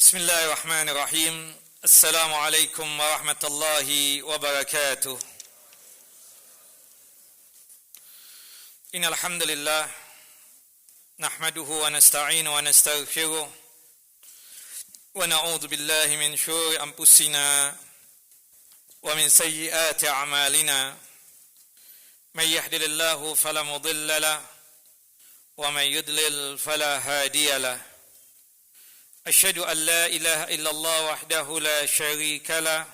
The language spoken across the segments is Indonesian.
Bismillahirrahmanirrahim. Assalamualaikum warahmatullahi wabarakatuh. Innal hamdalillah nahmaduhu wa nasta'inu wa nastaghfiruh wa na'udzu billahi min shururi anfusina wa min sayyiati a'malina. May yahdihillahu fala mudilla lahu wa may yudlil fala hadiya lahu. أشهد أن لا إله إلا الله وحده لا شريك له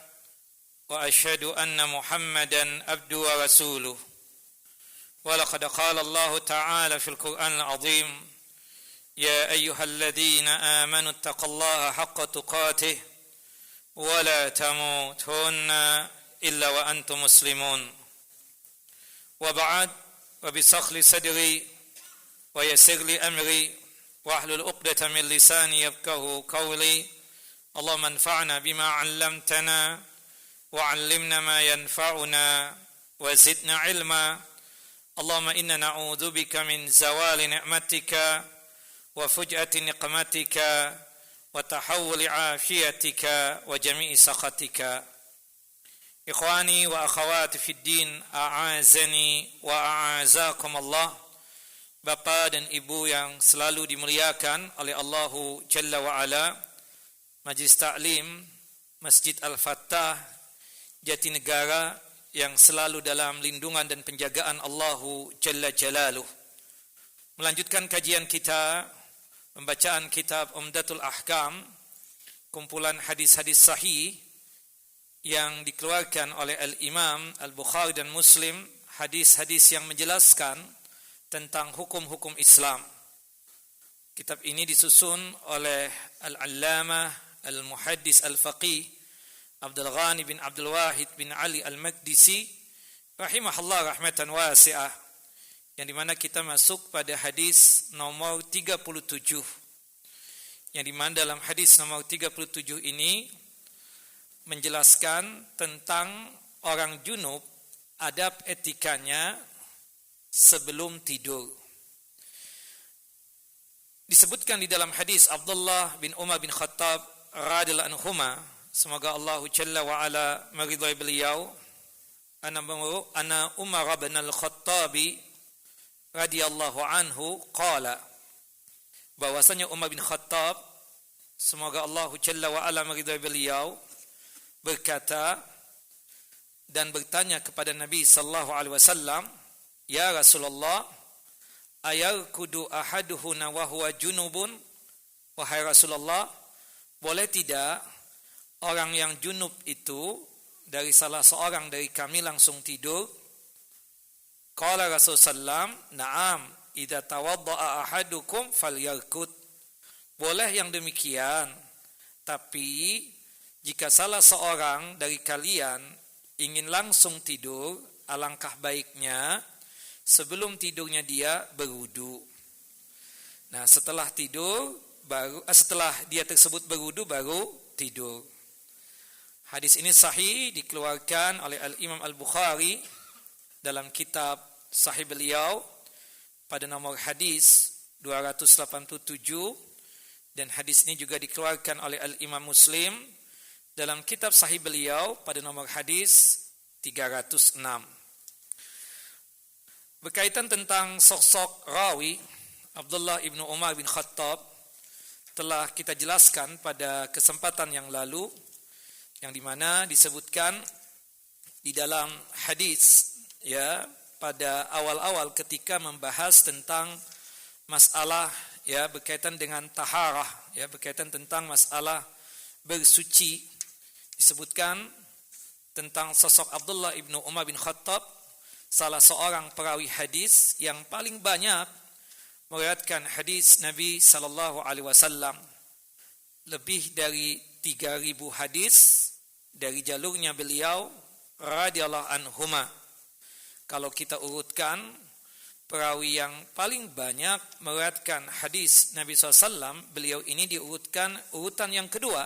وأشهد أن محمدا عبده ورسوله ولقد قال الله تعالى في القرآن العظيم يا أيها الذين آمنوا اتقوا الله حق تقاته ولا تموتن إلا وأنتم مسلمون وبعد وبشرح لي صدري ويسر لي أمري واحلل عقدة من لساني يفقهوا قولي اللهم انفعنا بما علمتنا وعلمنا ما ينفعنا وزدنا علما اللهم إنا نعوذ بك من زوال نعمتك وفجأة نقمتك وتحول عافيتك وجميع سخطك. إخواني وأخواتي في الدين أعزني وأعزكم الله. Bapa dan Ibu yang selalu dimuliakan oleh Allahu Jalla wa'ala, Majlis Ta'lim Masjid Al-Fattah Jatinegara yang selalu dalam lindungan dan penjagaan Allahu Jalla Jalaluh. Melanjutkan kajian kita, pembacaan kitab Umdatul Ahkam, kumpulan hadis-hadis sahih yang dikeluarkan oleh Al-Imam Al-Bukhari dan Muslim, hadis-hadis yang menjelaskan tentang hukum-hukum Islam. Kitab ini disusun oleh Al-Allamah Al-Muhaddis Al-Faqih Abdul Ghani bin Abdul Wahid bin Ali Al-Maqdisi rahimahullah rahmatan wasi'ah, yang dimana kita masuk pada hadis nomor 37, yang dimana dalam hadis nomor 37 ini menjelaskan tentang orang junub, adab etikanya sebelum tidur. Disebutkan di dalam hadis Abdullah bin Umar bin Khattab radhiyallahu anhuma, semoga Allah Jalla wa ala meridhai beliau, ana Umar bin Al-Khattabi radhiyallahu anhu qala, bahwasanya Umar bin Khattab, semoga Allah Jalla wa ala meridhai beliau, berkata dan bertanya kepada Nabi sallallahu alaihi wasallam, ya Rasulullah, ayarkudu ahaduhuna wa huwa junubun? Wahai Rasulullah, boleh tidak orang yang junub itu dari salah seorang dari kami langsung tidur? Qala Rasulullah, na'am, idza tawadda'a ahadukum falyarkud. Boleh yang demikian, tapi jika salah seorang dari kalian ingin langsung tidur, alangkah baiknya sebelum tidurnya dia berwudu. Nah, setelah dia tersebut berwudu baru tidur. Hadis ini sahih, dikeluarkan oleh Al-Imam Al-Bukhari dalam kitab sahih beliau pada nomor hadis 287, dan hadis ini juga dikeluarkan oleh Al-Imam Muslim dalam kitab sahih beliau pada nomor hadis 306. Berkaitan tentang sosok rawi Abdullah ibnu Umar bin Khattab telah kita jelaskan pada kesempatan yang lalu, yang dimana disebutkan di dalam hadis, ya, pada awal-awal ketika membahas tentang masalah, ya, berkaitan dengan taharah, ya, berkaitan tentang masalah bersuci, disebutkan tentang sosok Abdullah ibnu Umar bin Khattab, salah seorang perawi hadis yang paling banyak meriwayatkan hadis Nabi sallallahu alaihi wasallam. Lebih dari 3.000 hadis dari jalurnya beliau radhiyallahu anhuma. Kalau kita urutkan, perawi yang paling banyak meriwayatkan hadis Nabi SAW, beliau ini diurutkan urutan yang kedua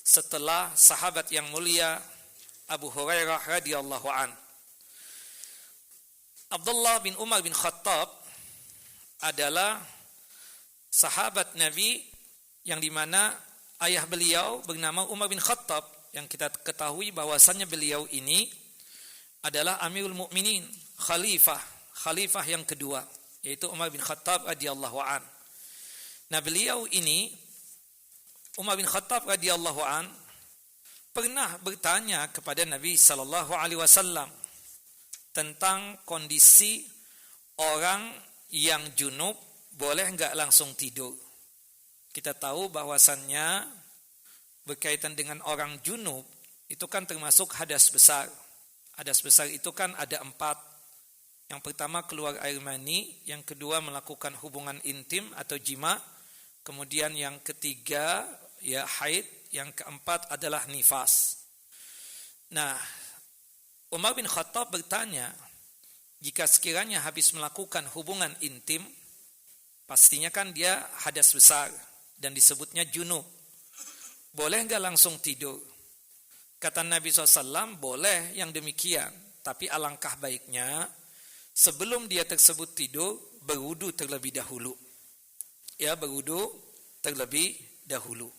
setelah sahabat yang mulia Abu Hurairah radhiyallahu an. Abdullah bin Umar bin Khattab adalah sahabat Nabi yang dimana ayah beliau bernama Umar bin Khattab, yang kita ketahui bahwasannya beliau ini adalah Amirul Mukminin, khalifah yang kedua, yaitu Umar bin Khattab radhiyallahu an. Nah, beliau ini Umar bin Khattab radhiyallahu an pernah bertanya kepada Nabi sallallahu alaihi wasallam tentang kondisi orang yang junub boleh enggak langsung tidur. Kita tahu bahwasannya berkaitan dengan orang junub itu kan termasuk hadas besar. Hadas besar itu kan ada 4. Yang pertama keluar air mani, yang kedua melakukan hubungan intim atau jima, kemudian yang ketiga ya haid, yang keempat adalah nifas. Nah, Umar bin Khattab bertanya, jika sekiranya habis melakukan hubungan intim, pastinya kan dia hadas besar dan disebutnya junub. Boleh enggak langsung tidur? Kata Nabi SAW, boleh yang demikian. Tapi alangkah baiknya, sebelum dia tersebut tidur, berwudu terlebih dahulu. Ya, berwudu terlebih dahulu.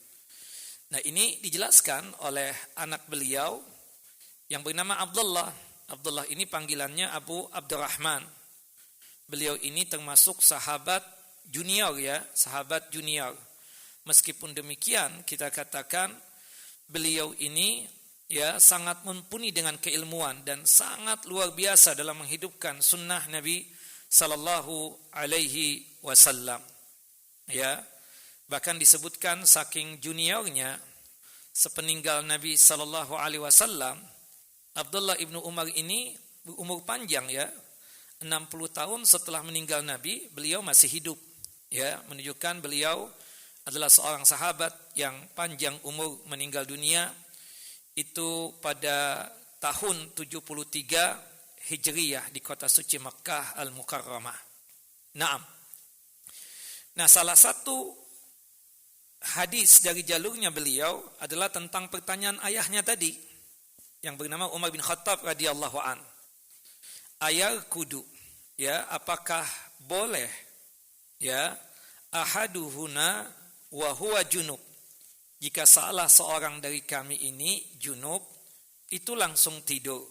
Nah, ini dijelaskan oleh anak beliau yang bernama Abdullah. Abdullah ini panggilannya Abu Abdurrahman. Beliau ini termasuk sahabat junior ya, sahabat junior. Meskipun demikian, kita katakan beliau ini ya sangat mumpuni dengan keilmuan dan sangat luar biasa dalam menghidupkan sunnah Nabi sallallahu alaihi wasallam. Ya, bahkan disebutkan saking juniornya sepeninggal Nabi sallallahu alaihi wasallam, Abdullah ibnu Umar ini berumur panjang ya, 60 tahun setelah meninggal Nabi, beliau masih hidup. Ya, menunjukkan beliau adalah seorang sahabat yang panjang umur meninggal dunia itu pada tahun 73 Hijriyah di kota suci Makkah Al-Mukarramah. Naam. Nah, salah satu hadis dari jalurnya beliau adalah tentang pertanyaan ayahnya tadi yang bernama Umar bin Khattab radhiyallahu an. Ayar kudu, ya, apakah boleh ya ahaduhuna wa huwa junub, jika salah seorang dari kami ini junub itu langsung tidur.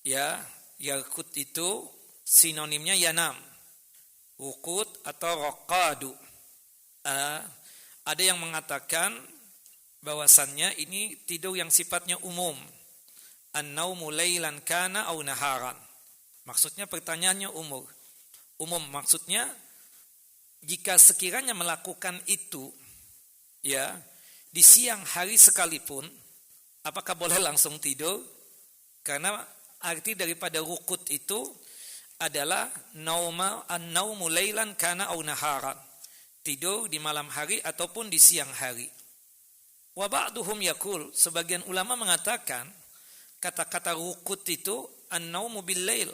Ya, yarkut itu sinonimnya yanam, wukut atau raqadu. Ada yang mengatakan bahwasannya ini tidur yang sifatnya umum. An-naumu lailan kana au naharan. Maksudnya pertanyaannya umum. Maksudnya jika sekiranya melakukan itu ya di siang hari sekalipun, apakah boleh langsung tidur? Karena arti daripada rukut itu adalah an-naumu lailan kana au naharan. Tidur di malam hari ataupun di siang hari. Wa ba'duhum yaqul, sebagian ulama mengatakan kata-kata rukut itu an-naumu bil-lail,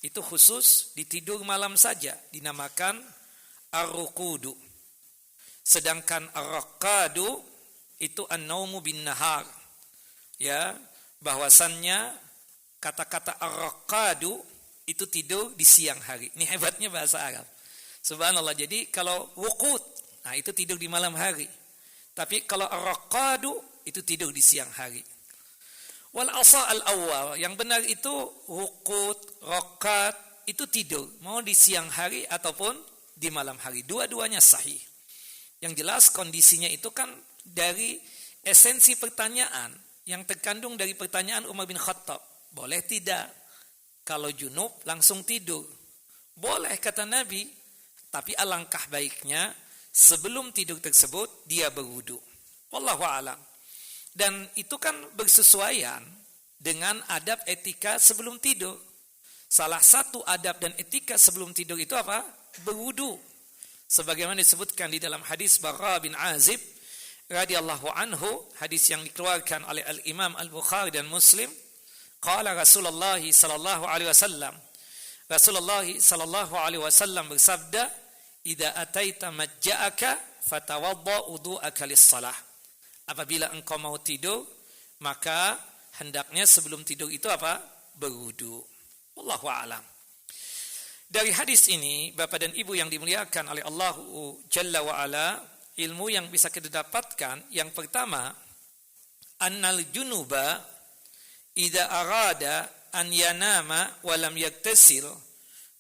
itu khusus di tidur malam saja, dinamakan ar-rukudu. Sedangkan ar-raqadu itu an-naumu bin-nahar. Ya, bahwasannya kata-kata ar-raqadu itu tidur di siang hari. Ini hebatnya bahasa Arab. Subhanallah. Jadi kalau wukut, nah itu tidur di malam hari. Tapi kalau ar-raqadu itu tidur di siang hari. Wal asa al-awwal, yang benar itu wukut, raqad itu tidur mau di siang hari ataupun di malam hari. Dua-duanya sahih. Yang jelas kondisinya itu kan dari esensi pertanyaan yang terkandung dari pertanyaan Umar bin Khattab. Boleh tidak kalau junub langsung tidur? Boleh kata Nabi, tapi alangkah baiknya sebelum tidur tersebut dia berwudu. Wallahu a'lam. Dan itu kan bersesuaian dengan adab etika sebelum tidur. Salah satu adab dan etika sebelum tidur itu apa? Berwudu. Sebagaimana disebutkan di dalam hadis Barra bin Azib radhiyallahu anhu, hadis yang dikeluarkan oleh Al-Imam Al-Bukhari dan Muslim. Qala Rasulullah sallallahu alaihi wasallam. Rasulullah sallallahu alaihi wasallam bersabda, "Idza ataita majja'aka fatawadda wudu'aka lis-shalah." Apabila engkau mau tidur, maka hendaknya sebelum tidur itu apa? Berwudu. Wallahu a'lam. Dari hadis ini, Bapak dan Ibu yang dimuliakan oleh Allah Jalla wa Ala, ilmu yang bisa kita dapatkan. Yang pertama, annal junuba idza arada an yanama wa lam yaktasil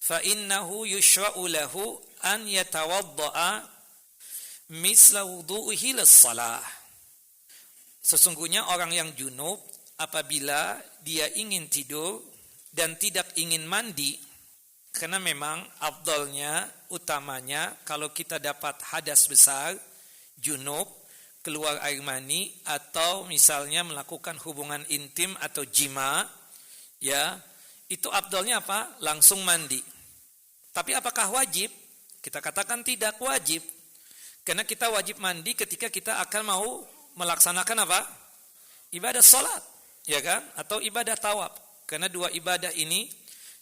fa innahu yushra'u lahu an yatawadda'a misla wudu'ihi lis-shalah. Sesungguhnya orang yang junub apabila dia ingin tidur dan tidak ingin mandi, karena memang afdalnya, utamanya kalau kita dapat hadas besar, junub, keluar air mani, atau misalnya melakukan hubungan intim atau jima, ya, itu afdalnya apa? Langsung mandi. Tapi apakah wajib? Kita katakan tidak wajib. Karena kita wajib mandi ketika kita akan mau melaksanakan apa? Ibadah salat, ya kan? Atau ibadah tawaf. Karena dua ibadah ini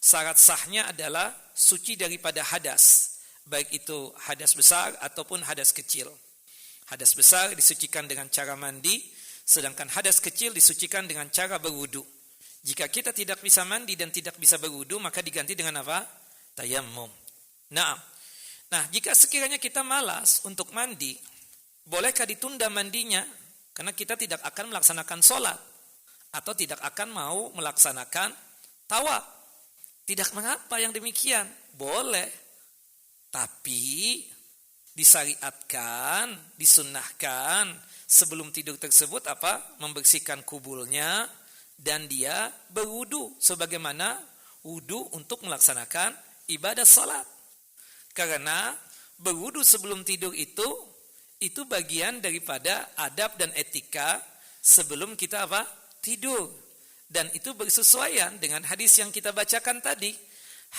syarat sahnya adalah suci daripada hadas, baik itu hadas besar ataupun hadas kecil. Hadas besar disucikan dengan cara mandi, sedangkan hadas kecil disucikan dengan cara berwudu. Jika kita tidak bisa mandi dan tidak bisa berwudu, maka diganti dengan apa? Tayammum. Nah, jika sekiranya kita malas untuk mandi, bolehkah ditunda mandinya? Karena kita tidak akan melaksanakan sholat atau tidak akan mau melaksanakan tawaf. Tidak mengapa yang demikian, boleh. Tapi disyariatkan, disunnahkan sebelum tidur tersebut apa? Membersihkan kubulnya dan dia berwudu sebagaimana wudu untuk melaksanakan ibadah salat. Karena berwudu sebelum tidur itu bagian daripada adab dan etika sebelum kita apa? Tidur. Dan itu bersesuaian dengan hadis yang kita bacakan tadi.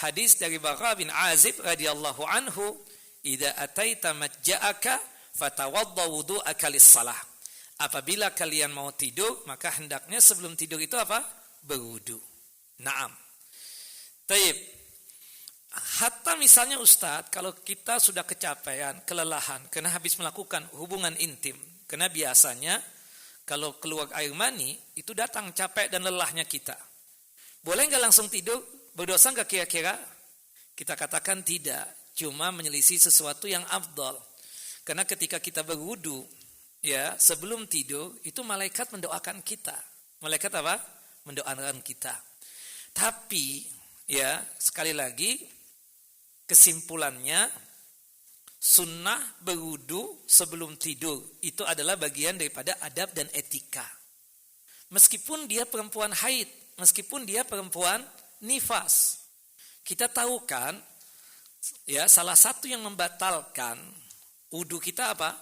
Hadis dari Bara bin Azib radhiyallahu anhu, "Idza ataita majja'aka fatawadda wudu'aka lis-shalah." Apabila kalian mau tidur, maka hendaknya sebelum tidur itu apa? Berwudu. Naam. Taib. Hatta misalnya Ustadz, kalau kita sudah kecapean, kelelahan, karena habis melakukan hubungan intim, karena biasanya kalau keluar air mani, itu datang capek dan lelahnya kita. Boleh nggak langsung tidur? Berdosa nggak kira-kira? Kita katakan tidak, cuma menyelisih sesuatu yang afdal. Karena ketika kita berwudu, ya sebelum tidur, itu malaikat mendoakan kita. Malaikat apa? Mendoakan kita. Tapi, ya sekali lagi, kesimpulannya, sunnah berwudu sebelum tidur itu adalah bagian daripada adab dan etika. Meskipun dia perempuan haid, meskipun dia perempuan nifas, kita tahu kan, ya salah satu yang membatalkan wudu kita apa?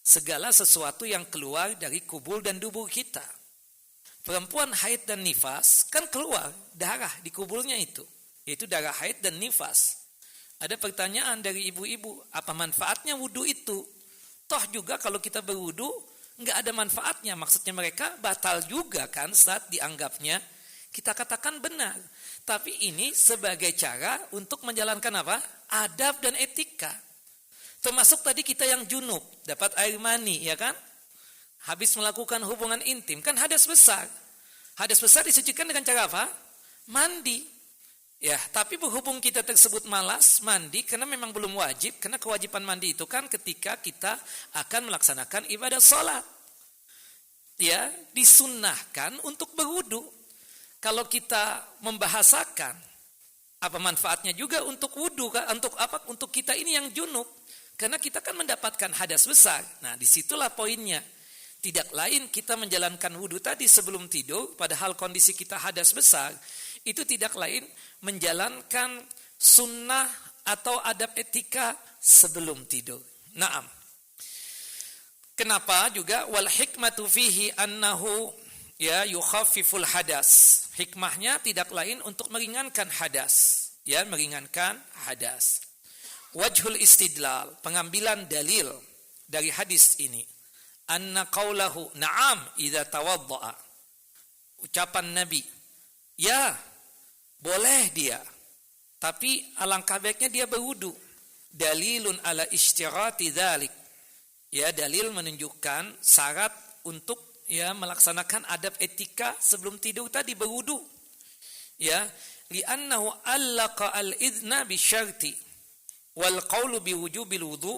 Segala sesuatu yang keluar dari kubul dan dubur kita. Perempuan haid dan nifas kan keluar darah di kubulnya itu, yaitu darah haid dan nifas. Ada pertanyaan dari ibu-ibu, apa manfaatnya wudu itu? Toh juga kalau kita berwudu, enggak ada manfaatnya. Maksudnya mereka batal juga kan saat dianggapnya. Kita katakan benar. Tapi ini sebagai cara untuk menjalankan apa? Adab dan etika. Termasuk tadi kita yang junub, dapat air mani, ya kan? Habis melakukan hubungan intim, kan hadas besar. Hadas besar disucikan dengan cara apa? Mandi. Ya, tapi berhubung kita tersebut malas mandi karena memang belum wajib, karena kewajiban mandi itu kan ketika kita akan melaksanakan ibadah sholat. Ya, disunnahkan untuk berwudu. Kalau kita membahasakan apa manfaatnya juga untuk wudu, untuk apa? Untuk kita ini yang junub, karena kita kan mendapatkan hadas besar. Nah, disitulah poinnya. Tidak lain kita menjalankan wudu tadi sebelum tidur, padahal kondisi kita hadas besar. Itu tidak lain menjalankan sunnah atau adab etika sebelum tidur. Naam. Kenapa juga wal hikmatu fihi annahu ya yukhaffiful hadas. Hikmahnya tidak lain untuk meringankan hadas, ya meringankan hadas. Wajhul istidlal, pengambilan dalil dari hadis ini. Anna qaulahu na'am idza tawaddaa. Ucapan Nabi, ya boleh dia, tapi alangkah baiknya dia berwudu. Dalilun ala istirati dzalik. Ya, dalil menunjukkan syarat untuk ya melaksanakan adab etika sebelum tidur tadi berwudu. Ya, li'annahu allaqa al-idna bisyarti wal qawlu biwujubil wudu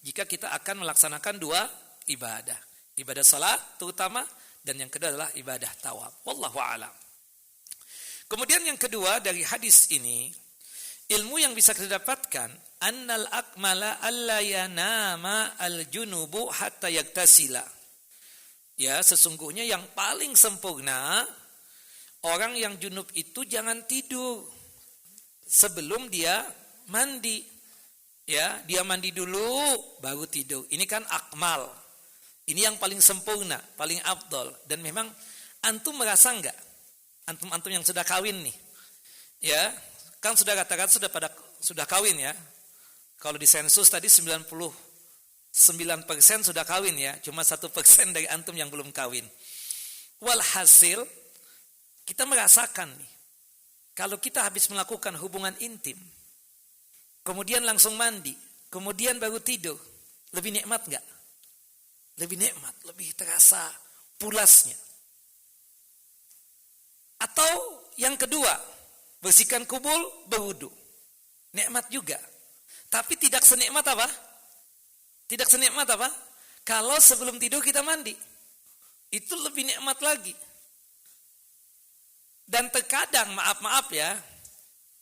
jika kita akan melaksanakan dua ibadah. Ibadah salat terutama, dan yang kedua adalah ibadah tawaf. Wallahu a'lam. Kemudian yang kedua dari hadis ini, ilmu yang bisa kita dapatkan, annal akmala alla yanama al-junubu hatta yaktasila. Ya, sesungguhnya yang paling sempurna, orang yang junub itu jangan tidur sebelum dia mandi. Ya, dia mandi dulu baru tidur. Ini kan akmal. Ini yang paling sempurna, paling afdol. Dan memang antum merasa enggak? Antum-antum yang sudah kawin nih. Ya, kan sudah katakan sudah kawin ya. Kalau di sensus tadi 99% sudah kawin ya, cuma 1% dari antum yang belum kawin. Walhasil kita merasakan nih, kalau kita habis melakukan hubungan intim, kemudian langsung mandi, kemudian baru tidur, lebih nikmat enggak? Lebih nikmat, lebih terasa pulasnya. Atau yang kedua, bersihkan kubul, berwudu. Nikmat juga. Tapi tidak senikmat apa? Tidak senikmat apa? Kalau sebelum tidur kita mandi. Itu lebih nikmat lagi. Dan terkadang, maaf ya,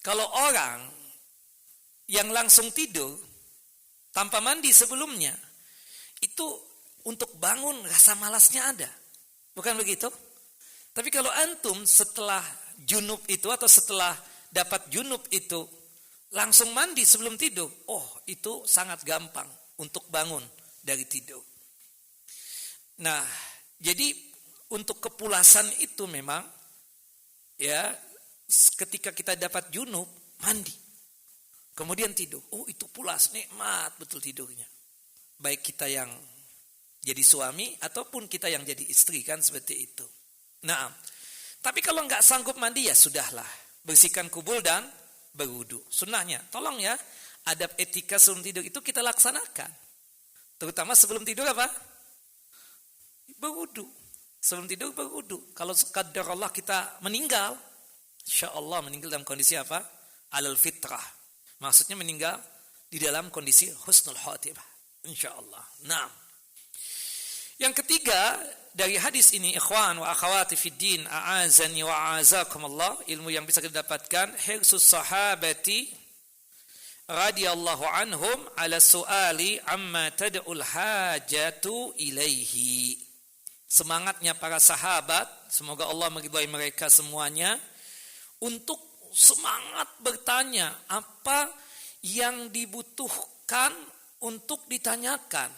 kalau orang yang langsung tidur tanpa mandi sebelumnya, itu untuk bangun rasa malasnya ada. Bukan begitu? Tapi kalau antum setelah junub itu atau setelah dapat junub itu langsung mandi sebelum tidur, oh itu sangat gampang untuk bangun dari tidur. Nah, jadi untuk kepulasan itu memang ya ketika kita dapat junub mandi, kemudian tidur, oh itu pulas, nikmat betul tidurnya. Baik kita yang jadi suami ataupun kita yang jadi istri kan seperti itu. Nah, tapi kalau nggak sanggup mandi ya sudahlah, bersihkan kubul dan berwudu. Sunnahnya, tolong ya, adab etika sebelum tidur itu kita laksanakan. Terutama sebelum tidur apa? Berwudu. Sebelum tidur berwudu. Kalau qadar Allah kita meninggal, insya Allah meninggal dalam kondisi apa? Alal fitrah. Maksudnya meninggal di dalam kondisi husnul khatimah. Insya Allah. Nah, yang ketiga dari hadis ini, ikhwan wa akhawati fid din, a'azani wa a'azakumullah, ilmu yang bisa kita dapatkan, hirsus sahabati radhiyallahu anhum ala su'ali amma tad'ul hajatu ilaihi. Semangatnya para sahabat, semoga Allah meridhai mereka semuanya, untuk semangat bertanya apa yang dibutuhkan untuk ditanyakan.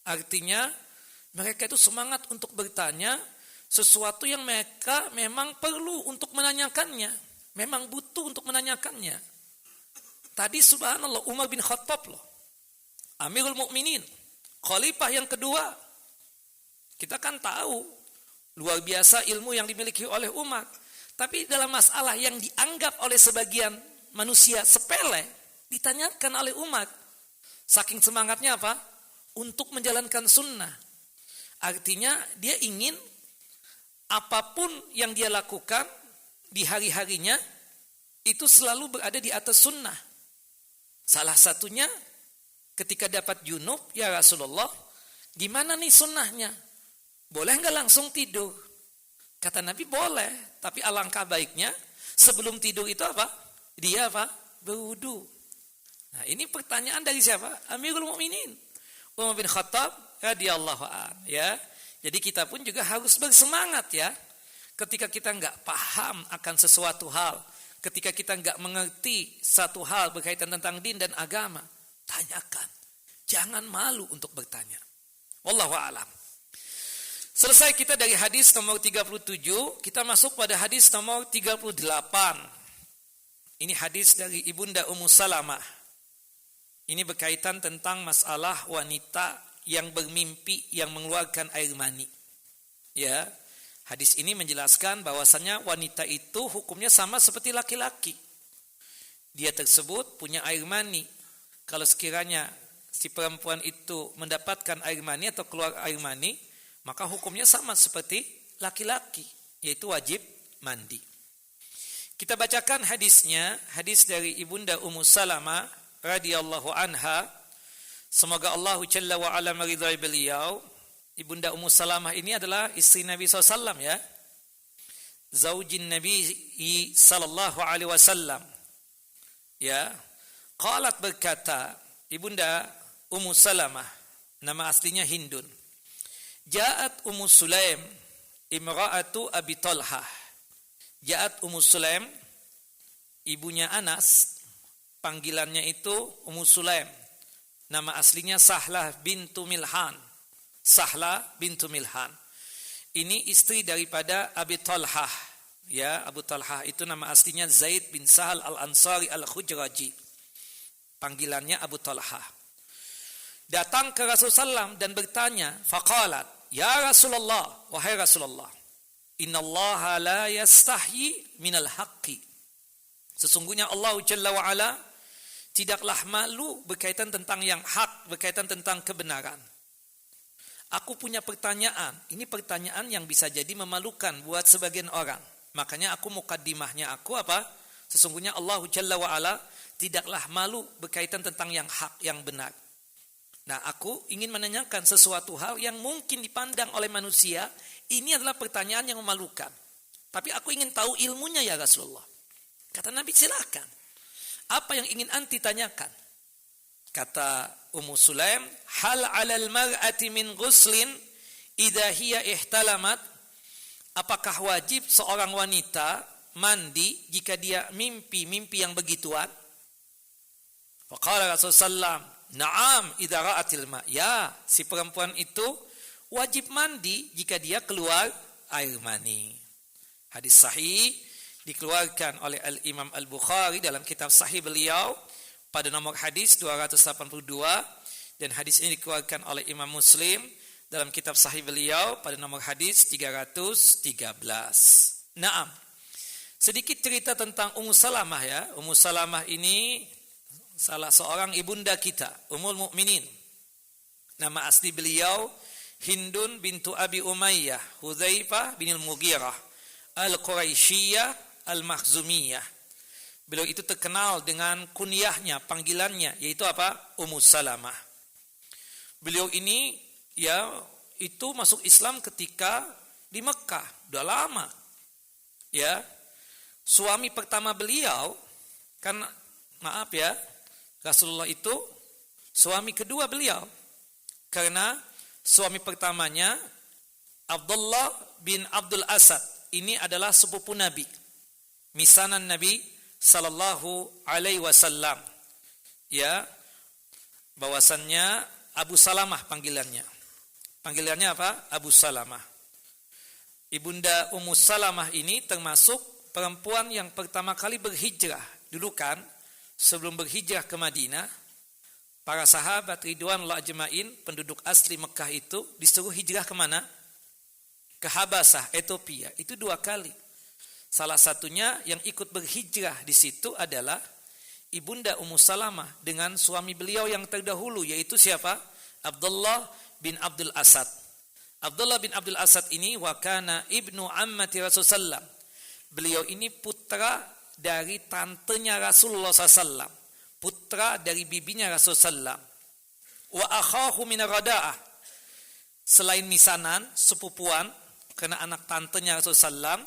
Artinya mereka itu semangat untuk bertanya sesuatu yang mereka memang perlu untuk menanyakannya. Memang butuh untuk menanyakannya. Tadi subhanallah Umar bin Khattab loh. Amirul Mukminin. Khalifah yang kedua. Kita kan tahu luar biasa ilmu yang dimiliki oleh Umar. Tapi dalam masalah yang dianggap oleh sebagian manusia sepele, ditanyakan oleh Umar. Saking semangatnya apa? Untuk menjalankan sunnah. Artinya dia ingin apapun yang dia lakukan di hari-harinya itu selalu berada di atas sunnah. Salah satunya ketika dapat junub, ya Rasulullah, gimana nih sunnahnya? Boleh nggak langsung tidur? Kata Nabi boleh, tapi alangkah baiknya sebelum tidur itu apa? Dia apa? Berwudu. Nah ini pertanyaan dari siapa? Amirul Mukminin Umar bin Khattab radhiyallahu an, ya. Jadi kita pun juga harus bersemangat ya. Ketika kita enggak paham akan sesuatu hal, ketika kita enggak mengerti satu hal berkaitan tentang din dan agama, tanyakan. Jangan malu untuk bertanya. Wallahu a'lam. Selesai kita dari hadis nomor 37, kita masuk pada hadis nomor 38. Ini hadis dari Ibunda Ummu Salamah. Ini berkaitan tentang masalah wanita yang bermimpi yang mengeluarkan air mani. Ya, hadis ini menjelaskan bahwasannya wanita itu hukumnya sama seperti laki-laki. Dia tersebut punya air mani. Kalau sekiranya si perempuan itu mendapatkan air mani atau keluar air mani, maka hukumnya sama seperti laki-laki, yaitu wajib mandi. Kita bacakan hadisnya, hadis dari Ibunda Ummu Salamah radhiyallahu anha. Semoga Allah Jalla wa Ala meridhai beliau. Ibunda Ummu Salamah ini adalah istri Nabi SAW ya. Zaujin Nabi sallallahu alaihi wasallam. Ya. Qalat berkata, Ibunda Ummu Salamah, nama aslinya Hindun. Ja'at Ummu Sulaim imra'atu Abi Talhah. Ja'at Ummu Sulaim, ibunya Anas, panggilannya itu Ummu Sulaim. Nama aslinya Sahlah bintu Milhan. Sahlah bintu Milhan. Ini istri daripada Abi Talhah. Ya, Abu Talhah itu nama aslinya Zaid bin Sahal al-Ansari al-Khujraji. Panggilannya Abu Talhah. Datang ke Rasulullah SAW dan bertanya, faqalat, ya Rasulullah, wahai Rasulullah, innallaha la yastahyi minal haqqi. Sesungguhnya Allah Jalla wa Ala tidaklah malu berkaitan tentang yang hak, berkaitan tentang kebenaran. Aku punya pertanyaan. Ini pertanyaan yang bisa jadi memalukan buat sebagian orang. Makanya aku mukaddimahnya aku apa? Sesungguhnya Allah Jalla wa Ala tidaklah malu berkaitan tentang yang hak, yang benar. Nah, aku ingin menanyakan sesuatu hal yang mungkin dipandang oleh manusia. Ini adalah pertanyaan yang memalukan. Tapi aku ingin tahu ilmunya ya Rasulullah. Kata Nabi, silakan. Apa yang ingin anti tanyakan? Kata Ummu Sulaim, hal 'alal mar'ati min ghuslin idza hiya ihtalamat? Apakah wajib seorang wanita mandi jika dia mimpi yang begituan? Faqala Rasulullah, na'am idza ra'atil ma. Ya, si perempuan itu wajib mandi jika dia keluar air mani. Hadis sahih dikeluarkan oleh Al-Imam Al-Bukhari dalam kitab sahih beliau pada nomor hadis 282, dan hadis ini dikeluarkan oleh Imam Muslim dalam kitab sahih beliau pada nomor hadis 313. Naam. Sedikit cerita tentang Ummu Salamah ya. Ummu Salamah ini salah seorang ibunda kita, Ummul Mukminin. Nama asli beliau Hindun bintu Abi Umayyah, Hudzaifah bin Al-Mughirah, Al-Quraisyiyah, Al-Makhzumiyah. Beliau itu terkenal dengan kunyahnya, panggilannya, yaitu apa? Ummu Salamah. Beliau ini ya itu masuk Islam ketika di Mekah, udah lama. Ya. Suami pertama beliau kan maaf ya, Rasulullah itu suami kedua beliau. Karena suami pertamanya Abdullah bin Abdul Asad, ini adalah sepupu Nabi. Misanan Nabi sallallahu alaihi wasallam. Ya, bahwasannya Abu Salamah panggilannya. Panggilannya apa? Abu Salamah. Ibunda Ummu Salamah ini termasuk perempuan yang pertama kali berhijrah. Dulu kan sebelum berhijrah ke Madinah, para sahabat ridwanullah ajmain, penduduk asli Mekah itu disuruh hijrah ke mana? Ke Habasah, Ethiopia. Itu 2 kali. Salah satunya yang ikut berhijrah di situ adalah ibunda Ummu Salamah dengan suami beliau yang terdahulu, yaitu siapa? Abdullah bin Abdul Asad. Abdullah bin Abdul Asad ini wakana ibnu ammati Rasulullah. Beliau ini putra dari tantenya Rasulullah SAW, putra dari bibinya Rasulullah. Wa akhahu min rada'ah. Selain misanan, sepupuan, karena anak tantenya Rasulullah,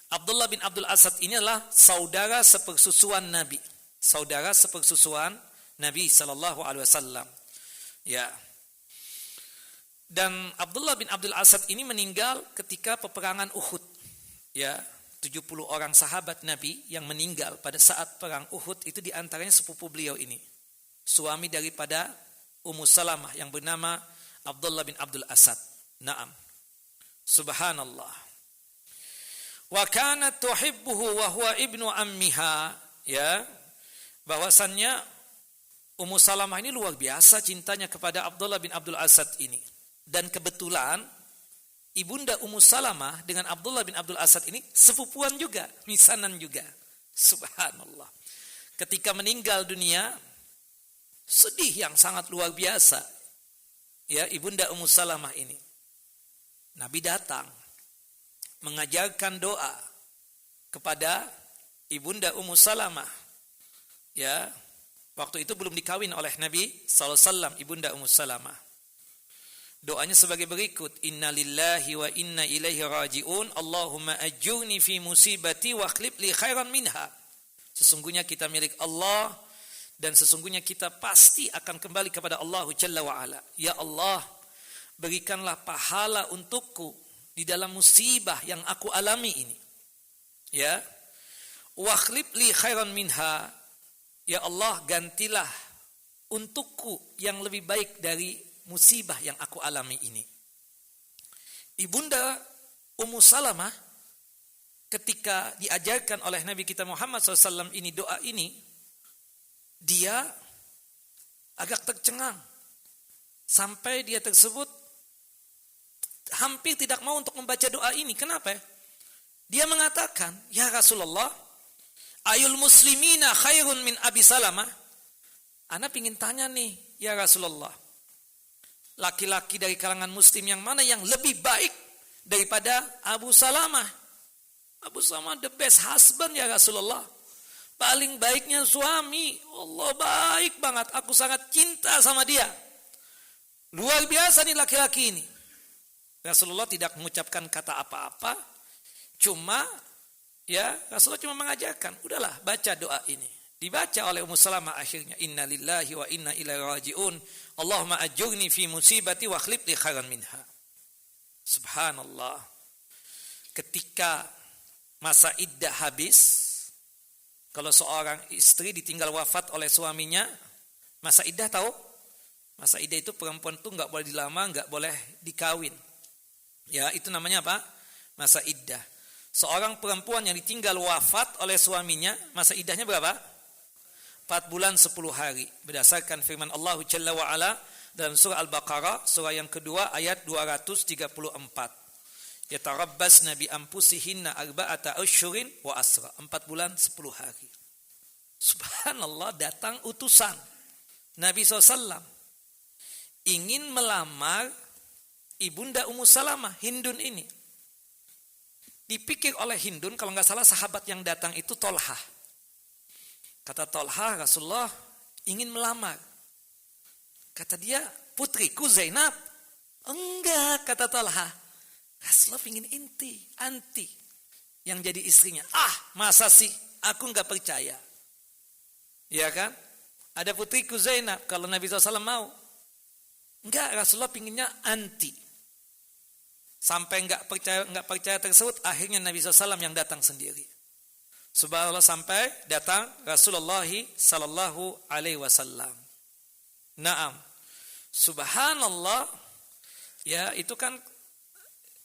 Abdullah bin Abdul Asad ini adalah saudara sepersusuan Nabi. Saudara sepersusuan Nabi sallallahu alaihi wasallam. Ya. Dan Abdullah bin Abdul Asad ini meninggal ketika peperangan Uhud. Ya, 70 orang sahabat Nabi yang meninggal pada saat perang Uhud itu diantaranya sepupu beliau ini. Suami daripada Ummu Salamah yang bernama Abdullah bin Abdul Asad. Naam. Subhanallah. Wa kanat tuhibbuhu wa huwa ibnu ammiha, ya, bahwasannya Ummu Salamah ini luar biasa cintanya kepada Abdullah bin Abdul Asad ini. Dan kebetulan ibunda Ummu Salamah dengan Abdullah bin Abdul Asad ini sepupuan juga, misanan juga. Subhanallah. Ketika meninggal dunia, sedih yang sangat luar biasa. Ya, ibunda Ummu Salamah ini. Nabi datang mengajarkan doa kepada ibunda Ummu Salamah. Ya, Waktu itu belum dikawin oleh Nabi SAW, ibunda Ummu Salamah. Doanya sebagai berikut, Inna lillahi wa inna ilaihi raji'un, Allahumma ajurni fi musibati wa akhlib li khairan minha. Sesungguhnya kita milik Allah, dan sesungguhnya kita pasti akan kembali kepada Allah Jalla wa'ala. Ya Allah, berikanlah pahala untukku di dalam musibah yang aku alami ini. Ya, wa akhlib li khairan minha. Ya Allah, gantilah untukku yang lebih baik dari musibah yang aku alami ini. Ibunda Ummu Salamah ketika diajarkan oleh Nabi kita Muhammad SAW ini doa ini, dia agak tercengang sampai dia tersebut hampir tidak mau untuk membaca doa ini. Kenapa? Dia mengatakan, ya Rasulullah, ayul muslimina khairun min Abi Salamah. Ana ingin tanya nih, ya Rasulullah, laki-laki dari kalangan muslim yang mana yang lebih baik daripada Abu Salamah? Abu Salamah the best husband ya Rasulullah. Paling baiknya suami. Allah baik banget, aku sangat cinta sama dia. Luar biasa nih laki-laki ini. Rasulullah tidak mengucapkan kata apa-apa. Cuma ya Rasulullah cuma mengajarkan, udahlah baca doa ini. Dibaca oleh Ummu Salamah akhirnya, Inna lillahi wa inna ilaihi raji'un, Allahumma ajurni fi musibati wa akhlib li khairan minha. Subhanallah. Ketika masa iddah habis, kalau seorang istri ditinggal wafat oleh suaminya, masa iddah tahu? Masa iddah itu perempuan itu enggak boleh dilamar, enggak boleh dikawin. Ya, itu namanya apa? Masa iddah. Seorang perempuan yang ditinggal wafat oleh suaminya, masa iddahnya berapa? 4 bulan 10 hari. Berdasarkan firman Allah Jalla wa'ala dalam surah Al-Baqarah, surah yang kedua ayat 234. Yatarabbasna bi anfusihinna arba'ata asyhurin wa asra. 4 bulan 10 hari. Subhanallah, datang utusan Nabi SAW ingin melamar ibunda Ummu Salamah, Hindun ini. Dipikir oleh Hindun, kalau nggak salah sahabat yang datang itu Tolhah. Kata Tolhah, Rasulullah ingin melamar. Kata dia, putriku Zainab. Enggak, kata Tolhah. Rasulullah ingin anti yang jadi istrinya. Masa sih? Aku nggak percaya. Ya kan? Ada putriku Zainab, kalau Nabi SAW mau. Enggak, Rasulullah pinginnya anti. Sampai enggak percaya tersebut, akhirnya Nabi SAW yang datang sendiri. Subhanallah, sampai datang Rasulullah sallallahu alaihi wasallam. Naam. Subhanallah, ya itu kan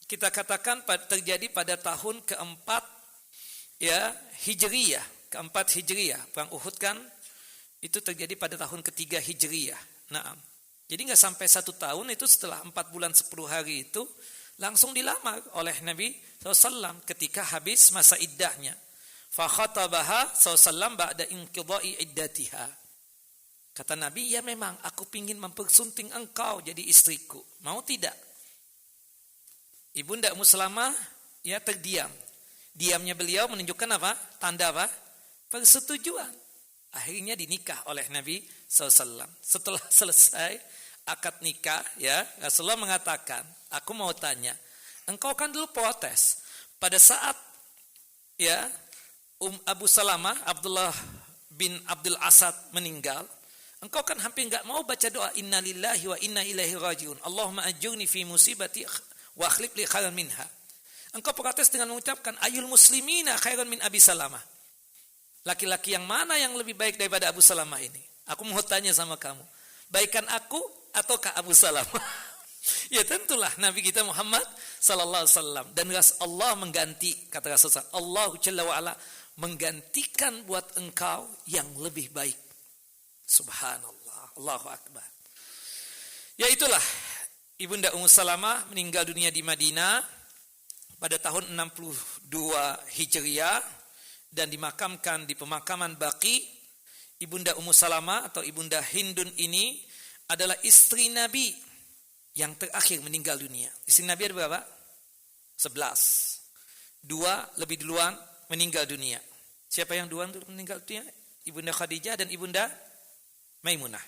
kita katakan terjadi pada tahun keempat ya Hijriyah, keempat Hijriyah. Perang Uhud kan itu terjadi pada tahun ketiga Hijriyah. Naam. Jadi enggak sampai 1 tahun, itu setelah 4 bulan 10 hari itu langsung dilamar oleh Nabi SAW ketika habis masa iddahnya. Fa khatabaha SAW ba'da inqidha'i iddatiha. Kata Nabi, ya memang aku ingin mempersunting engkau jadi istriku. Mau tidak? Ibunda Ummu Salamah ya terdiam. Diamnya beliau menunjukkan apa? Tanda apa? Persetujuan. Akhirnya dinikah oleh Nabi SAW. Setelah selesai akad nikah, ya Rasulullah mengatakan, aku mau tanya, engkau kan dulu protes pada saat ya Abu Salamah Abdullah bin Abdul Asad meninggal, engkau kan hampir enggak mau baca doa Inna lillahi wa inna ilaihi raji'un, Allahumma ajurni fi musibati wa akhlib li khairan minha. Engkau protes dengan mengucapkan ayul muslimina khairan min Abi Salamah. Laki-laki yang mana yang lebih baik daripada Abu Salamah ini? Aku mau tanya sama kamu, baikan aku ataukah Abu Salamah? Ya tentulah Nabi kita Muhammad sallallahu alaihi wasallam. Dan Allah mengganti, kata Rasulullah, Allah Jalla wa ala menggantikan buat engkau yang lebih baik. Subhanallah, Allahu Akbar. Ya itulah, Ibunda Ummu Salamah meninggal dunia di Madinah pada tahun 62 Hijriah dan dimakamkan di pemakaman Baqi. Ibunda Ummu Salamah atau Ibunda Hindun ini adalah istri Nabi yang terakhir meninggal dunia. Istri Nabi ada berapa? 11. 2 lebih duluan meninggal dunia. Siapa yang duluan meninggal dunia? Ibunda Khadijah dan Ibunda Maimunah.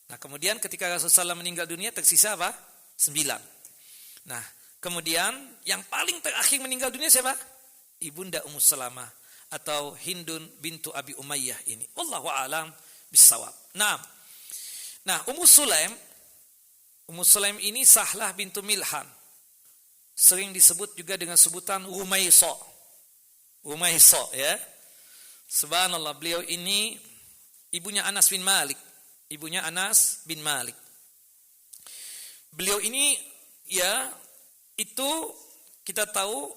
Nah, kemudian ketika Rasulullah SAW meninggal dunia tersisa apa? 9. Nah, kemudian yang paling terakhir meninggal dunia siapa? Ibunda Ummu Salamah atau Hindun bintu Abi Umayyah ini. Wallahu a'lam bissawab. Nah, Ummu Sulaim ini Sahlah bintu Milhan. Sering disebut juga dengan sebutan Rumaysa ya. Subhanallah, beliau ini ibunya Anas bin Malik. Beliau ini ya, itu kita tahu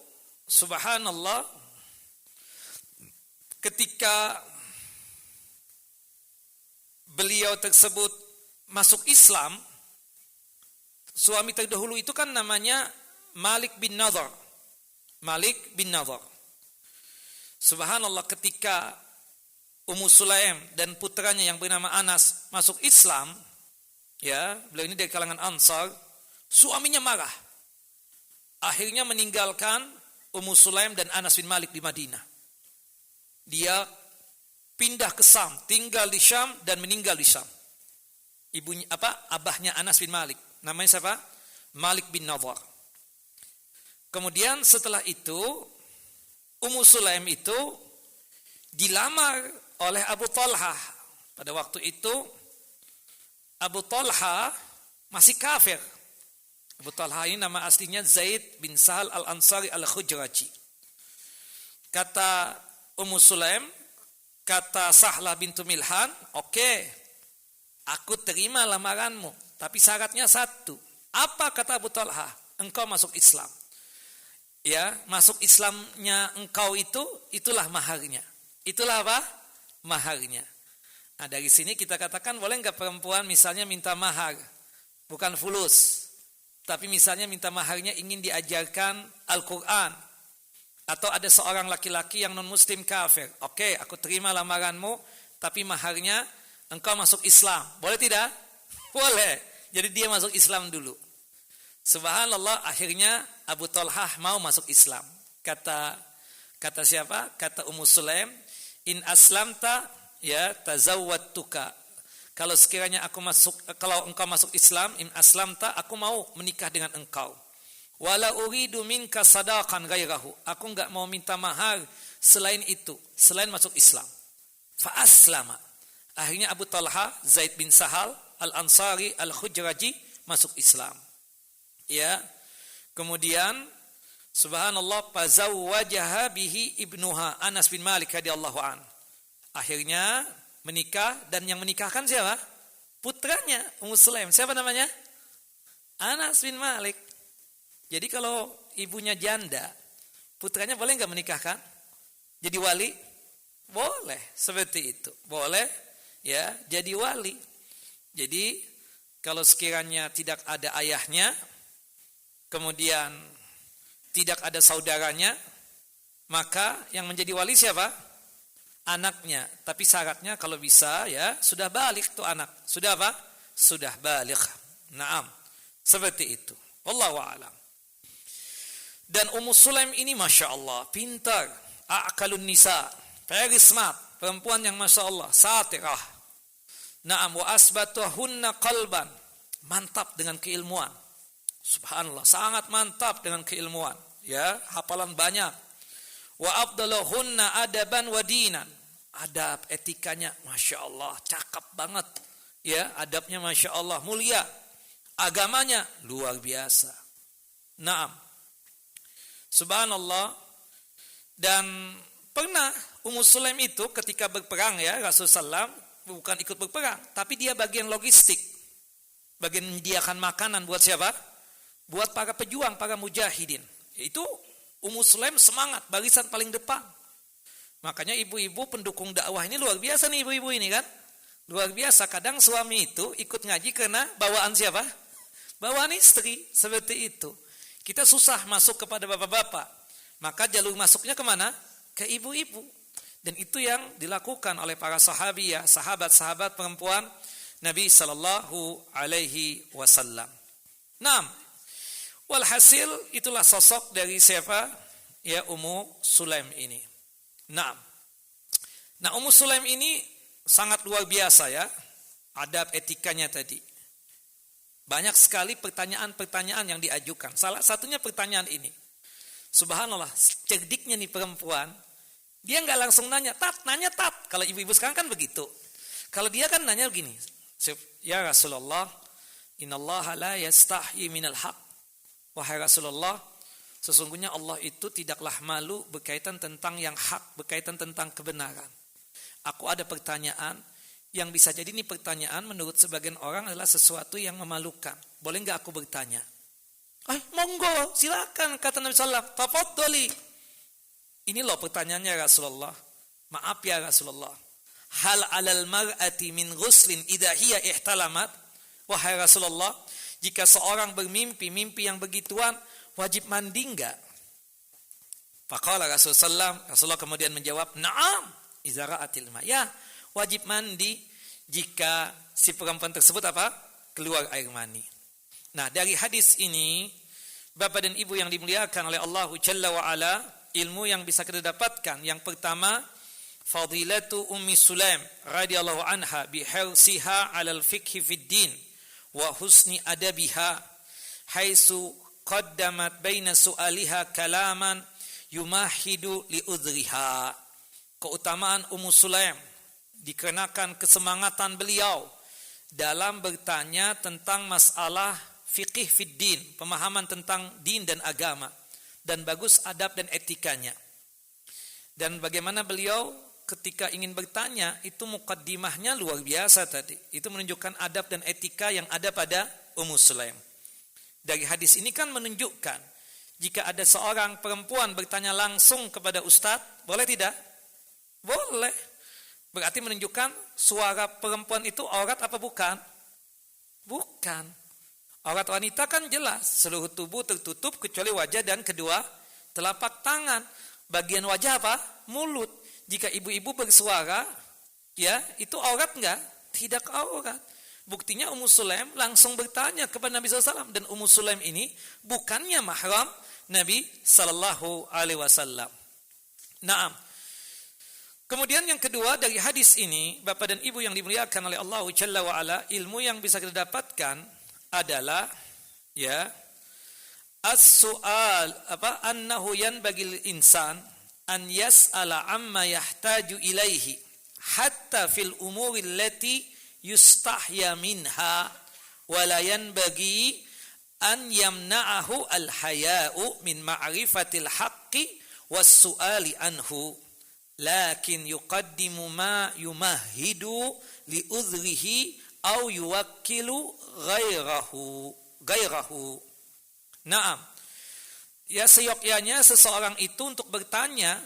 subhanallah, ketika beliau tersebut masuk Islam, suami terdahulu itu kan namanya Malik bin Nadhr. Subhanallah, ketika Ummu Sulaim dan putranya yang bernama Anas masuk Islam, ya, beliau ini dari kalangan Ansar, suaminya marah. Akhirnya meninggalkan Ummu Sulaim dan Anas bin Malik di Madinah. Dia pindah ke Syam, tinggal di Syam dan meninggal di Syam. Abahnya Anas bin Malik, namanya siapa? Malik bin Nadhr. Kemudian setelah itu Ummu Sulaim itu dilamar oleh Abu Talhah. Pada waktu itu Abu Talhah masih kafir. Abu Talhah ini nama aslinya Zaid bin Sahal al-Ansari al-Khujraji. Kata Ummu Sulaim, kata Sahlah bintu Milhan, oke, aku terima lamaranmu, tapi syaratnya satu. Apa kata Abu Talhah? Engkau masuk Islam. Ya, masuk Islamnya engkau itulah maharnya. Itulah apa? Maharnya. Nah, dari sini kita katakan boleh enggak perempuan misalnya minta mahar, bukan fulus, tapi misalnya minta maharnya ingin diajarkan Al-Quran, atau ada seorang laki-laki yang non-muslim kafir. Oke, aku terima lamaranmu, tapi maharnya engkau masuk Islam. Boleh tidak? Boleh. Jadi dia masuk Islam dulu. Subhanallah, akhirnya Abu Talhah mau masuk Islam. Kata siapa? Kata Ummu Sulaim, in aslamta ya tazawwadtuka. Kalau sekiranya kalau engkau masuk Islam, in aslamta, aku mau menikah dengan engkau. Wala uridu minka sadaqan ghairahu. Aku enggak mau minta mahar selain itu, selain masuk Islam. Fa aslama. Akhirnya Abu Talha, Zaid bin Sahal al-Ansari al-Khujraji masuk Islam. Ya. Kemudian subhanallah, fazawwajaha bihi ibnuha Anas bin Malik radhiyallahu an. Akhirnya menikah, dan yang menikahkan siapa? Putranya Ummu Sulaim. Siapa namanya? Anas bin Malik. Jadi kalau ibunya janda, putranya boleh enggak menikahkan? Jadi wali? Boleh, seperti itu. Boleh ya, jadi wali. Jadi kalau sekiranya tidak ada ayahnya, kemudian tidak ada saudaranya, maka yang menjadi wali siapa? Anaknya. Tapi syaratnya kalau bisa ya sudah balik tuh anak. Sudah apa? Sudah balik. Naam. Seperti itu. Wallahu a'lam. Dan Ummu Sulaim ini Masya Allah pintar, a'kalun nisa, very smart, perempuan yang Masya Allah satirah. Na'am, wa asbatuhunna qalban, mantap dengan keilmuan. Subhanallah, sangat mantap dengan keilmuan, ya, hafalan banyak. Wa afdaluhunna adaban wa dinan, adab etikanya Masya Allah cakep banget, ya, adabnya Masya Allah mulia, agamanya luar biasa. Naam, subhanallah. Dan pernah Ummu Sulaim itu ketika berperang ya, Rasulullah SAW bukan ikut berperang, tapi dia bagian logistik, bagian menyediakan makanan buat siapa? Buat para pejuang, para mujahidin. Itu Ummu Sulaim semangat, barisan paling depan. Makanya ibu-ibu pendukung dakwah ini luar biasa nih, ibu-ibu ini kan. Luar biasa, kadang suami itu ikut ngaji karena bawaan siapa? Bawaan istri, seperti itu. Kita susah masuk kepada bapak-bapak, maka jalur masuknya kemana? Ke ibu-ibu. Dan itu yang dilakukan oleh para sahabiyah, sahabat-sahabat perempuan Nabi sallallahu alaihi wasallam. Naam. Walhasil itulah sosok dari siapa? Ya, Ummu Sulaim ini. Naam. Nah, Ummu Sulaim ini sangat luar biasa ya. adab etikanya tadi. Banyak sekali pertanyaan-pertanyaan yang diajukan. Salah satunya pertanyaan ini. Subhanallah, cerdiknya nih perempuan, dia nggak langsung nanya tat. Kalau ibu-ibu sekarang kan begitu. Kalau dia kan nanya begini, ya Rasulullah, innallaha la yastahyi minal haq. Wahai Rasulullah, sesungguhnya Allah itu tidaklah malu berkaitan tentang yang hak, berkaitan tentang kebenaran. Aku ada pertanyaan yang bisa jadi ini pertanyaan menurut sebagian orang adalah sesuatu yang memalukan. Boleh nggak aku bertanya? Monggo, silakan, kata Nabi SAW. Tafaddali. Ini loh pertanyaannya Rasulullah. Maaf ya Rasulullah. Hal alal mar'ati min ghuslin idha hiya ihtalamat. Wahai Rasulullah, jika seorang bermimpi, mimpi yang begituan, wajib mandi enggak? Faqala Rasulullah kemudian menjawab, na'am, idza ra'atil ma. Ya, wajib mandi jika si perempuan tersebut keluar air mani. Nah, dari hadis ini, Bapak dan Ibu yang dimuliakan oleh Allah Jalla wa Ala, ilmu yang bisa kita dapatkan. Yang pertama, fadilatu Ummi Sulaim radhiyallahu anha bihirsiha 'alal fiqhi fid din wa husni adabiha haitsu qaddamat baina su'aliha kalaman yumahidu li udhriha. Keutamaan Ummu Sulaim dikarenakan kesemangatan beliau dalam bertanya tentang masalah fiqih fid din, pemahaman tentang din dan agama, dan bagus adab dan etikanya. Dan bagaimana beliau ketika ingin bertanya, itu mukaddimahnya luar biasa tadi. Itu menunjukkan adab dan etika yang ada pada Ummu Sulaim. Dari hadis ini kan menunjukkan, jika ada seorang perempuan bertanya langsung kepada ustadz, boleh tidak? Boleh. Berarti menunjukkan suara perempuan itu aurat apa bukan? Bukan. Aurat wanita kan jelas, seluruh tubuh tertutup kecuali wajah dan kedua telapak tangan. Bagian wajah apa? Mulut. Jika ibu-ibu bersuara, ya, itu aurat enggak? Tidak aurat. Buktinya Ummu Sulaim langsung bertanya kepada Nabi SAW, dan Ummu Sulaim ini bukannya mahram Nabi sallallahu alaihi wasallam. Naam. Kemudian yang kedua dari hadis ini, Bapak dan Ibu yang dimuliakan oleh Allah Jalla wa Ala, ilmu yang bisa kita dapatkan adalah as-su'al annahu yanbaghi lil insan an yas'ala amma yahtaju ilaihi hatta fil umuri allati yustahya minha wa la yanbaghi an yamna'ahu al-haya'u min ma'rifatil haqqi was-su'ali anhu lakin yuqaddimu ma yumahidu li udhrihi au yuwakkilu ghairahu. Naam. Ya, seyogyanya seseorang itu untuk bertanya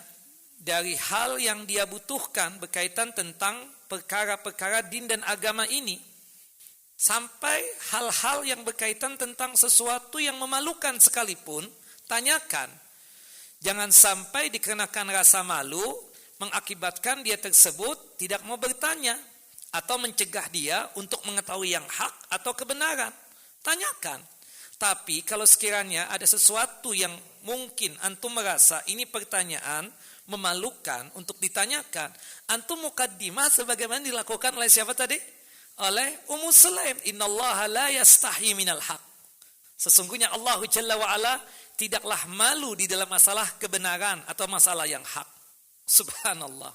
dari hal yang dia butuhkan berkaitan tentang perkara-perkara din dan agama ini, sampai hal-hal yang berkaitan tentang sesuatu yang memalukan sekalipun, tanyakan. Jangan sampai dikarenakan rasa malu mengakibatkan dia tersebut tidak mau bertanya, atau mencegah dia untuk mengetahui yang hak atau kebenaran. Tanyakan. Tapi kalau sekiranya ada sesuatu yang mungkin antum merasa ini pertanyaan memalukan untuk ditanyakan, antum mukaddimah sebagaimana dilakukan oleh siapa tadi? Oleh Ummu Sulaim. Innallaha la yastahyi minal haq. Sesungguhnya Allah Jalla wa Ala tidaklah malu di dalam masalah kebenaran atau masalah yang hak. Subhanallah.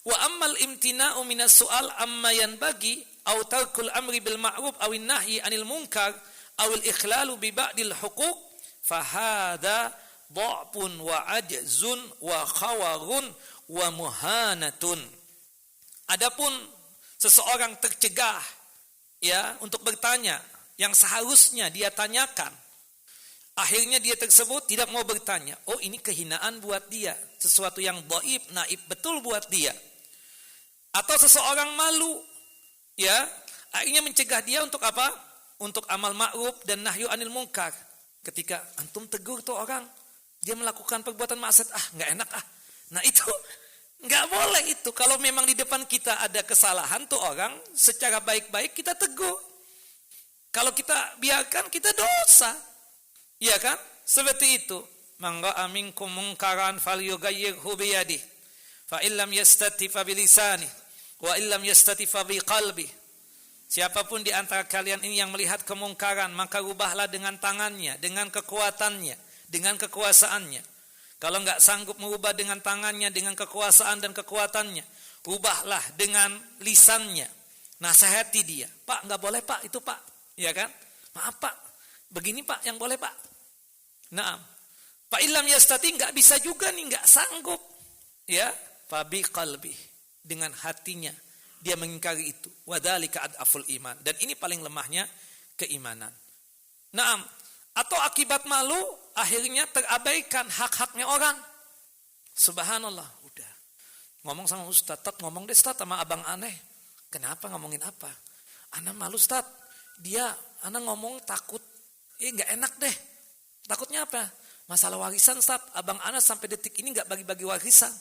Wa ammal imtina'u minas su'al amma yanbaghi aw tarkul amri bil ma'ruf aw an-nahyi 'anil munkar aw al-ikhlalu bi ba'dil huquq fa hadha dha'fun wa ajzun wa khawarun wa muhanatun. Adapun seseorang tercegah untuk bertanya yang seharusnya dia tanyakan, akhirnya dia tersebut tidak mau bertanya. Oh, ini kehinaan buat dia, sesuatu yang dhaif, naib betul buat dia. Atau seseorang malu, akhirnya mencegah dia untuk apa? Untuk amal ma'ruf dan nahyu anil munkar. Ketika antum tegur tuh orang, dia melakukan perbuatan maksiat, nggak enak. Nah itu nggak boleh itu. Kalau memang di depan kita ada kesalahan tuh orang, secara baik-baik kita tegur. Kalau kita biarkan, kita dosa. Iya kan? Seperti itu. Man ra'a minkum munkaran falyughayyirhu biyadihi fa illam yastati fa bilisanihi wa illam yastati fa biqalbihi. Siapapun di antara kalian ini yang melihat kemungkaran, maka rubahlah dengan tangannya, dengan kekuatannya, dengan kekuasaannya. Kalau enggak sanggup merubah dengan tangannya, dengan kekuasaan dan kekuatannya, rubahlah dengan lisannya. Nasihati dia. Pak, enggak boleh Pak, itu Pak. Ya kan? Maaf Pak, begini Pak yang boleh Pak. Naam. Pak ilam yastati, enggak bisa juga nih, enggak sanggup. Ya, fabi qalbi, dengan hatinya dia mengingkari itu. Wadzalika adaful iman, dan ini paling lemahnya keimanan. Naam, atau akibat malu akhirnya terabaikan hak-haknya orang. Subhanallah, udah. Ngomong sama Ustaz, ngomong deh Ustaz sama abang aneh. Kenapa ngomongin apa? Ana malu Ustaz. Ana ngomong takut. Enggak enak deh. Takutnya apa? Masalah warisan Ustaz. Abang ana sampai detik ini enggak bagi-bagi warisan.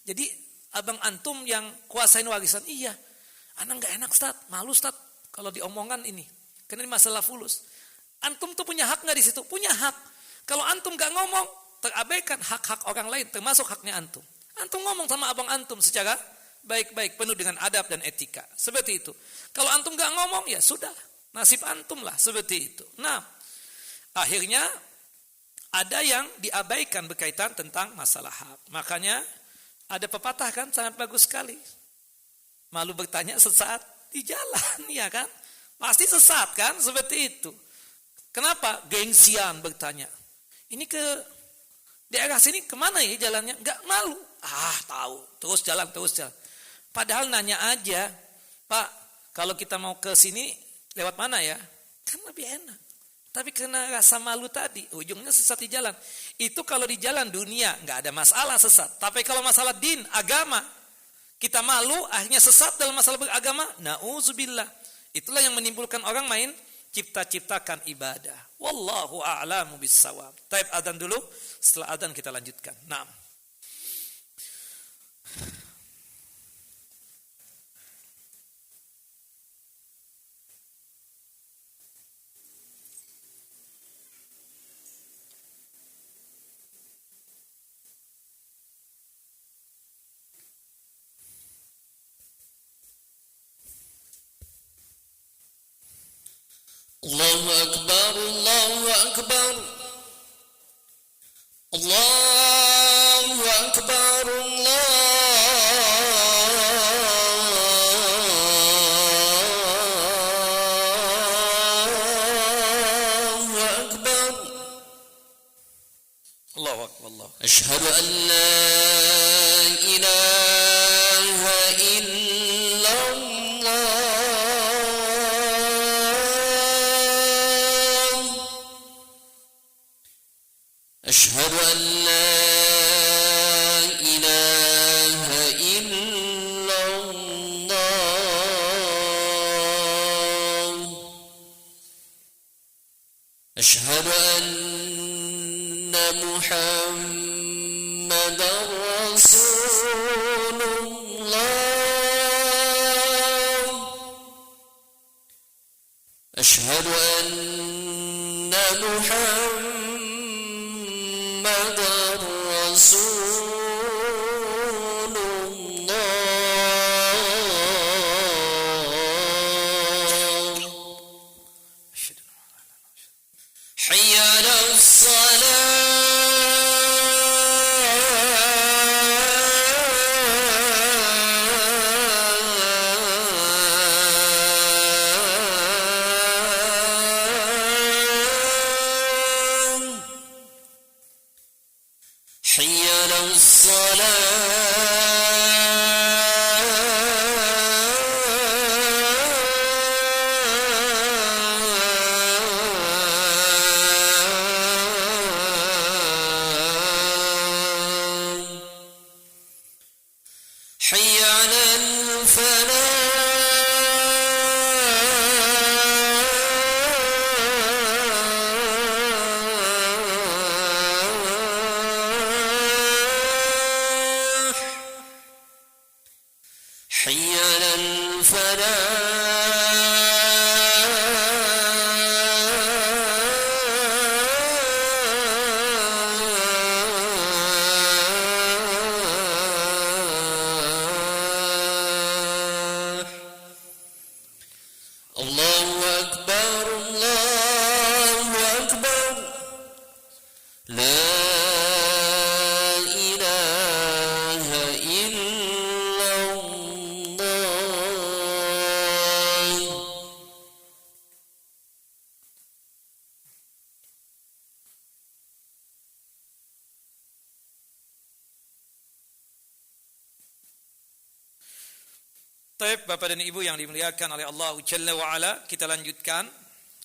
Jadi abang antum yang kuasain warisan. Iya. Ana enggak enak Ustaz. Malu Ustaz kalau diomongan ini. Karena ini masalah fulus. Antum tuh punya hak enggak di situ? Punya hak. Kalau antum enggak ngomong, terabaikan hak-hak orang lain termasuk haknya antum. Antum ngomong sama abang antum secara baik-baik, penuh dengan adab dan etika. Seperti itu. Kalau antum gak ngomong, ya sudah. Nasib antum lah, seperti itu. Nah, akhirnya ada yang diabaikan berkaitan tentang masalah hak. Makanya ada pepatah kan sangat bagus sekali. Malu bertanya sesaat di jalan, ya kan? Pasti sesat kan, seperti itu. Kenapa? Gengsian bertanya. Ini ke daerah sini kemana ya jalannya? Gak malu. Tahu. Terus jalan. Padahal nanya aja, Pak, kalau kita mau ke sini lewat mana ya? Kan lebih enak. Tapi karena rasa malu tadi, ujungnya sesat di jalan. Itu kalau di jalan dunia nggak ada masalah sesat. Tapi kalau masalah din, agama, kita malu akhirnya sesat dalam masalah beragama. Nauzubillah. Itulah yang menimbulkan orang main cipta-ciptakan ibadah. Wallahu a'lamu bissawab. Taib adzan dulu, setelah adzan kita lanjutkan. Naam. Allahu Akbar, Allahu Akbar, Allahu Akbar, Allahu Akbar. Allahu Akbar, Allah. Asyhadu an la ilaha illallah. أشهد أن لا إله إلا الله. أشهد أن محمدا رسول الله. أشهد أن محمدا رسول الله. حي على حي على الصلاة. حي على الفلاح. حي على الفلاح. لا إله إلا الله. Baik, Bapak dan Ibu yang dimuliakan oleh Allah Jalla wa Ala, kita lanjutkan.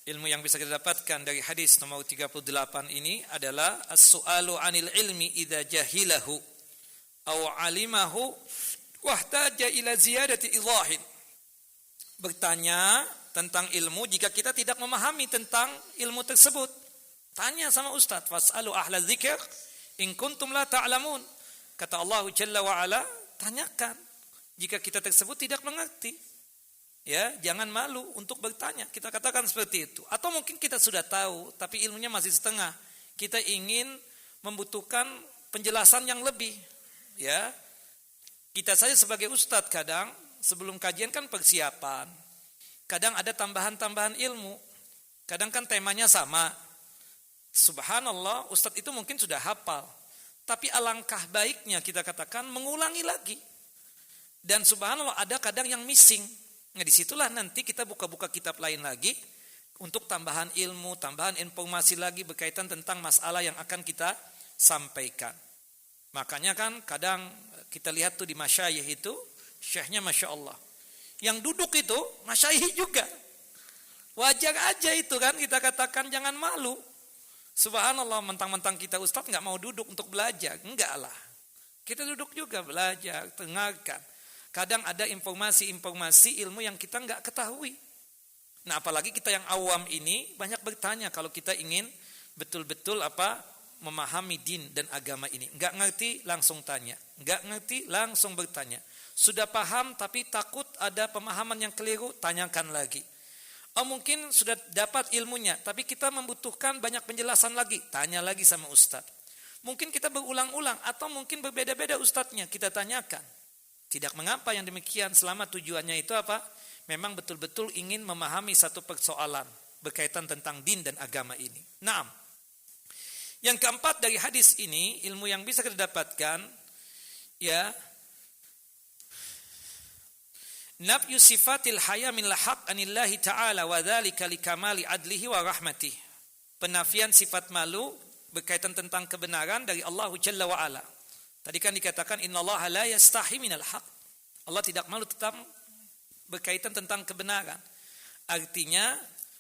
Ilmu yang bisa kita dapatkan dari hadis nomor 38 ini adalah as-su'alu 'anil ilmi idza jahilahu aw 'alimahu wahtaja ila ziyadati idahin. Bertanya tentang ilmu jika kita tidak memahami tentang ilmu tersebut. Tanya sama ustaz, fas'alu ahla dzikr in kuntum la ta'lamun. Kata Allah Jalla wa Ala, tanyakan jika kita tersebut tidak mengerti. Ya, jangan malu untuk bertanya. Kita katakan seperti itu. Atau mungkin kita sudah tahu, tapi ilmunya masih setengah. Kita ingin membutuhkan penjelasan yang lebih. Ya, kita saja sebagai ustadz kadang sebelum kajian kan persiapan. Kadang ada tambahan-tambahan ilmu. Kadang kan temanya sama. Subhanallah, ustadz itu mungkin sudah hafal. Tapi alangkah baiknya kita katakan mengulangi lagi. Dan subhanallah ada kadang yang missing. Nah, disitulah nanti kita buka-buka kitab lain lagi untuk tambahan ilmu, tambahan informasi lagi berkaitan tentang masalah yang akan kita sampaikan. Makanya kan kadang kita lihat tuh di masyayikh itu, syekhnya Masya Allah. Yang duduk itu masyayikh juga. Wajar aja itu kan, kita katakan jangan malu. Subhanallah, mentang-mentang kita ustadz gak mau duduk untuk belajar. Enggak lah. Kita duduk juga belajar, dengarkan. Kadang ada informasi-informasi ilmu yang kita nggak ketahui. Nah, apalagi kita yang awam ini banyak bertanya kalau kita ingin betul-betul memahami din dan agama ini. Nggak ngerti langsung tanya, nggak ngerti langsung bertanya. Sudah paham tapi takut ada pemahaman yang keliru, tanyakan lagi. Oh, mungkin sudah dapat ilmunya tapi kita membutuhkan banyak penjelasan lagi, tanya lagi sama ustadz. Mungkin kita berulang-ulang atau mungkin berbeda-beda ustadznya, kita tanyakan. Tidak mengapa yang demikian selama tujuannya itu apa? Memang betul-betul ingin memahami satu persoalan berkaitan tentang din dan agama ini. Naam. Yang keempat dari hadis ini, ilmu yang bisa kita dapatkan, ya, nafyu sifatil haya min lahaq anillahi ta'ala wa dzalika likamali adlihi wa rahmatih. Penafian sifat malu berkaitan tentang kebenaran dari Allah Jalla wa Ala. Tadi kan dikatakan innallaha la yastahi minal haq. Allah tidak malu tetap berkaitan tentang kebenaran. Artinya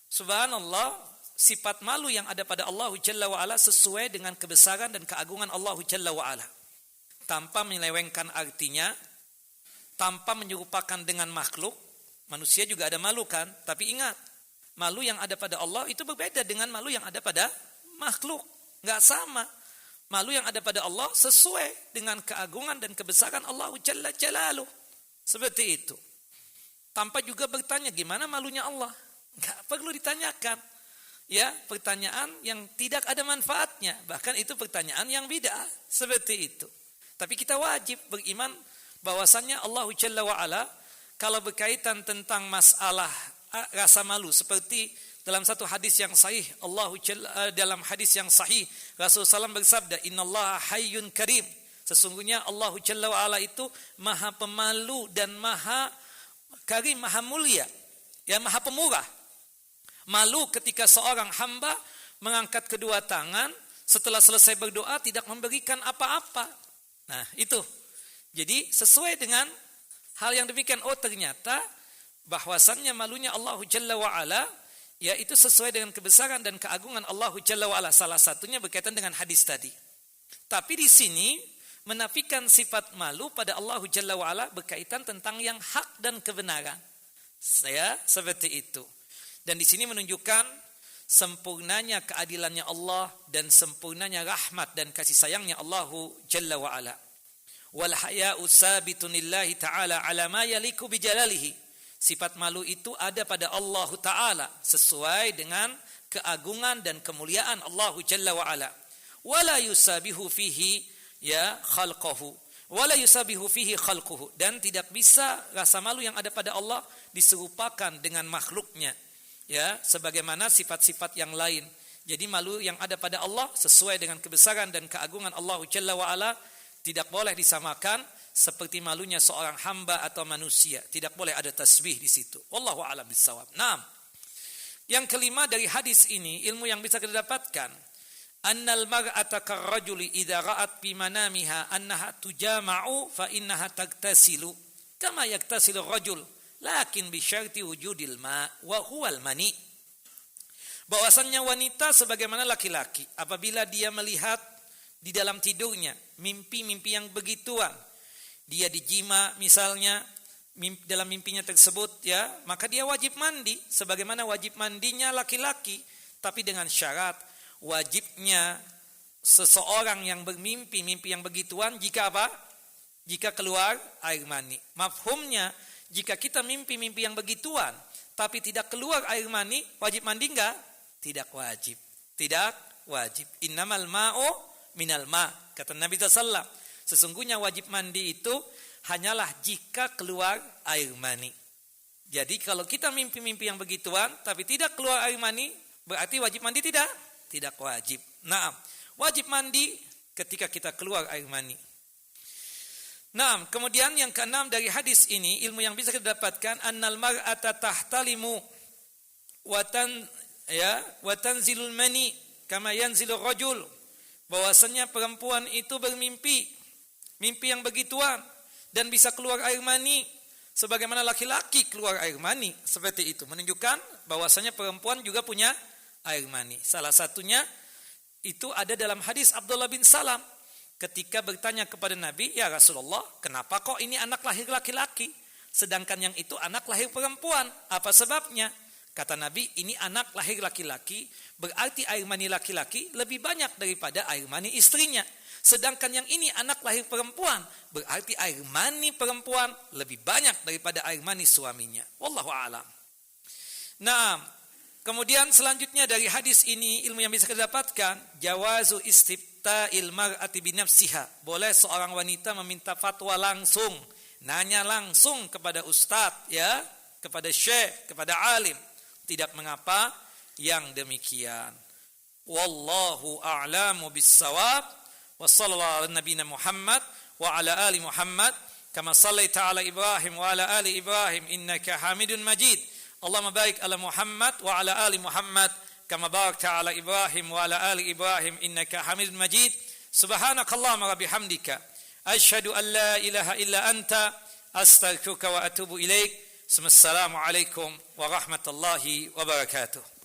subhanallah, sifat malu yang ada pada Allah Jalla wa Ala sesuai dengan kebesaran dan keagungan Allah Jalla wa Ala. Tanpa menyelewengkan artinya, tanpa menyerupakan dengan makhluk. Manusia juga ada malu kan? Tapi ingat, malu yang ada pada Allah itu berbeda dengan malu yang ada pada makhluk. Enggak sama. Malu yang ada pada Allah sesuai dengan keagungan dan kebesaran Allah Jalla Jalaluh. Seperti itu. Tanpa juga bertanya gimana malunya Allah. Enggak perlu ditanyakan. Ya, pertanyaan yang tidak ada manfaatnya. Bahkan itu pertanyaan yang bid'ah. Seperti itu. Tapi kita wajib beriman bahwasannya Allah Jalla wa'ala kalau berkaitan tentang masalah rasa malu seperti dalam satu hadis yang sahih, dalam hadis yang sahih Rasulullah SAW bersabda, innallaha hayyun karim. Sesungguhnya Allah Jalla wa Ala itu maha pemalu dan maha karim, maha mulia, ya, maha pemurah. Malu ketika seorang hamba mengangkat kedua tangan setelah selesai berdoa tidak memberikan apa-apa. Nah, itu. Jadi sesuai dengan hal yang demikian, oh ternyata bahwasannya malunya Allah Jalla wa Ala, ya, itu sesuai dengan kebesaran dan keagungan Allah Jalla wa'ala. Salah satunya berkaitan dengan hadis tadi. Tapi di sini menafikan sifat malu pada Allah Jalla wa'ala berkaitan tentang yang hak dan kebenaran. Saya seperti itu. Dan di sini menunjukkan sempurnanya keadilannya Allah dan sempurnanya rahmat dan kasih sayangnya Allah Jalla wa'ala. Wal haya'u sabitun lillahi ta'ala ala ma yaliku bijalalihi. Sifat malu itu ada pada Allah Ta'ala sesuai dengan keagungan dan kemuliaan Allah Jalla wa'ala. Wala yusabihu fihi ya khalqahu. Wala yusabihu fihi khalquhu. Dan tidak bisa rasa malu yang ada pada Allah diserupakan dengan makhluknya. Ya, sebagaimana sifat-sifat yang lain. Jadi malu yang ada pada Allah sesuai dengan kebesaran dan keagungan Allah Jalla wa Ala tidak boleh disamakan seperti malunya seorang hamba atau manusia. Tidak boleh ada tasbih di situ. Wallahu a'lam bissawab. Naam. Yang kelima dari hadis ini, ilmu yang bisa kita dapatkan, annal mar'ata karrajuli idza ra'at fi manamiha annaha tujama'u fa innaha tagtasilu kama yaktasilu ar-rajul lakin bi syarti wujudil ma wa huwal mani. Bahwasannya wanita sebagaimana laki-laki apabila dia melihat di dalam tidurnya mimpi-mimpi yang begituan, dia dijima misalnya, dalam mimpinya tersebut ya, maka dia wajib mandi sebagaimana wajib mandinya laki-laki, tapi dengan syarat wajibnya seseorang yang bermimpi mimpi yang begituan jika apa? Jika keluar air mani. Mafhumnya, jika kita mimpi-mimpi yang begituan tapi tidak keluar air mani, wajib mandi enggak? Tidak wajib. Tidak wajib. Innamal ma'u minal ma'. Kata Nabi sallallahu alaihi wasallam, sesungguhnya wajib mandi itu hanyalah jika keluar air mani. Jadi kalau kita mimpi-mimpi yang begituan tapi tidak keluar air mani, berarti wajib mandi tidak? Tidak wajib. Nah, wajib mandi ketika kita keluar air mani. Nah, kemudian yang keenam dari hadis ini, ilmu yang bisa kita dapatkan, annal mar'ata tahtalimu wa tanzilul mani kama yanzilur rajul. Bahwasanya perempuan itu bermimpi mimpi yang begituan dan bisa keluar air mani sebagaimana laki-laki keluar air mani, seperti itu menunjukkan bahwasanya perempuan juga punya air mani. Salah satunya itu ada dalam hadis Abdullah bin Salam ketika bertanya kepada Nabi, ya Rasulullah, kenapa kok ini anak lahir laki-laki sedangkan yang itu anak lahir perempuan, apa sebabnya? Kata Nabi, ini anak lahir laki-laki, berarti air mani laki-laki lebih banyak daripada air mani istrinya. Sedangkan yang ini anak lahir perempuan, berarti air mani perempuan lebih banyak daripada air mani suaminya. Wallahu a'lam. Nah, kemudian selanjutnya dari hadis ini, ilmu yang bisa kita dapatkan, jawazu istiftail mar'ati binafsiha. Boleh seorang wanita meminta fatwa langsung, nanya langsung kepada ustadz, ya, kepada syekh, kepada alim. Tidak mengapa yang demikian. Wallahu a'lamu bis-shawab. Wa sallallahu ala nabiyina Muhammad wa ala ali Muhammad kama sallaita ala Ibrahim wa ala ali Ibrahim innaka Hamidun Majid. Allahumma barik ala Muhammad wa ala ali Muhammad kama barakta ala Ibrahim wa ala ali Ibrahim innaka Hamidun Majid. Subhanakallahumma wa bihamdika asyhadu an la ilaha illa anta astaghfiruka wa atubu ilaik. Assalamualaikum warahmatullahi wabarakatuh.